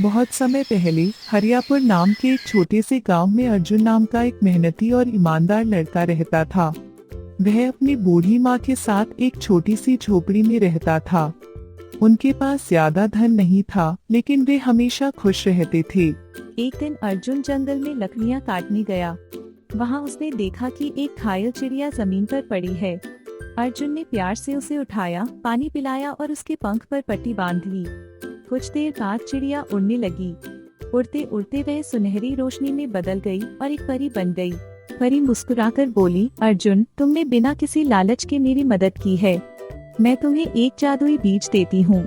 बहुत समय पहले हरियापुर नाम के एक छोटे से गांव में अर्जुन नाम का एक मेहनती और ईमानदार लड़का रहता था। वह अपनी बूढ़ी माँ के साथ एक छोटी सी झोपड़ी में रहता था। उनके पास ज्यादा धन नहीं था, लेकिन वे हमेशा खुश रहते थे। एक दिन अर्जुन जंगल में लकड़ियाँ काटने गया। वहाँ उसने देखा कि एक घायल चिड़िया जमीन पर पड़ी है। अर्जुन ने प्यार से उसे उठाया, पानी पिलाया और उसके पंख पर पट्टी बांध ली। कुछ देर बाद चिड़िया उड़ने लगी। उड़ते उड़ते वह सुनहरी रोशनी में बदल गई और एक परी बन गई। परी मुस्कुराकर बोली, अर्जुन, तुमने बिना किसी लालच के मेरी मदद की है। मैं तुम्हें एक जादुई बीज देती हूँ।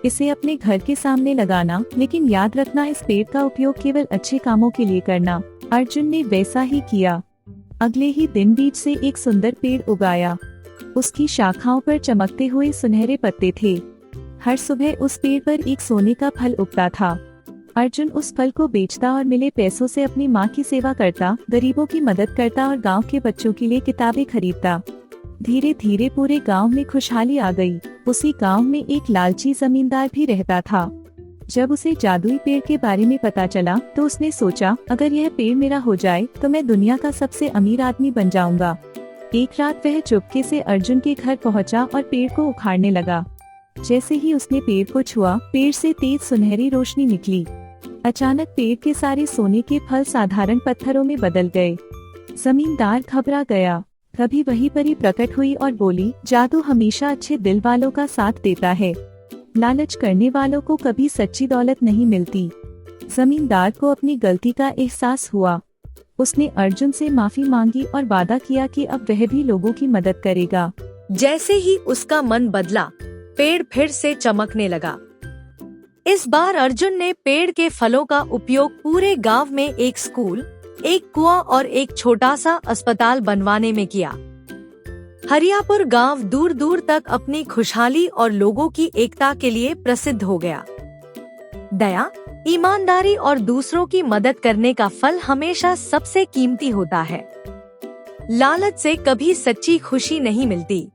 इसे अपने घर के सामने लगाना, लेकिन याद रखना इस पेड़ का उपयोग केवल अच्छे कामों के लिए करना। अर्जुन ने वैसा ही किया। अगले ही दिन बीज से एक सुंदर पेड़ उगाया। उसकी शाखाओं पर चमकते हुए सुनहरे पत्ते थे। हर सुबह उस पेड़ पर एक सोने का फल उगता था। अर्जुन उस फल को बेचता और मिले पैसों से अपनी माँ की सेवा करता, गरीबों की मदद करता और गांव के बच्चों के लिए किताबें खरीदता। धीरे धीरे पूरे गांव में खुशहाली आ गई। उसी गांव में एक लालची जमींदार भी रहता था। जब उसे जादुई पेड़ के बारे में पता चला तो उसने सोचा, अगर यह पेड़ मेरा हो जाए तो मैं दुनिया का सबसे अमीर आदमी बन जाऊंगा। एक रात वह चुपके से अर्जुन के घर पहुंचा और पेड़ को उखाड़ने लगा। जैसे ही उसने पेड़ को छुआ, पेड़ से तेज सुनहरी रोशनी निकली। अचानक पेड़ के सारे सोने के फल साधारण पत्थरों में बदल गए। जमींदार घबरा गया। तभी वही परी प्रकट हुई और बोली, जादू हमेशा अच्छे दिल वालों का साथ देता है। लालच करने वालों को कभी सच्ची दौलत नहीं मिलती। जमींदार को अपनी गलती का एहसास हुआ। उसने अर्जुन से माफी मांगी और वादा किया कि अब वह भी लोगों की मदद करेगा। जैसे ही उसका मन बदला, पेड़ फिर से चमकने लगा। इस बार अर्जुन ने पेड़ के फलों का उपयोग पूरे गांव में एक स्कूल, एक कुआं और एक छोटा सा अस्पताल बनवाने में किया। हरियापुर गांव दूर दूर तक अपनी खुशहाली और लोगों की एकता के लिए प्रसिद्ध हो गया। दया, ईमानदारी और दूसरों की मदद करने का फल हमेशा सबसे कीमती होता है। लालच से कभी सच्ची खुशी नहीं मिलती।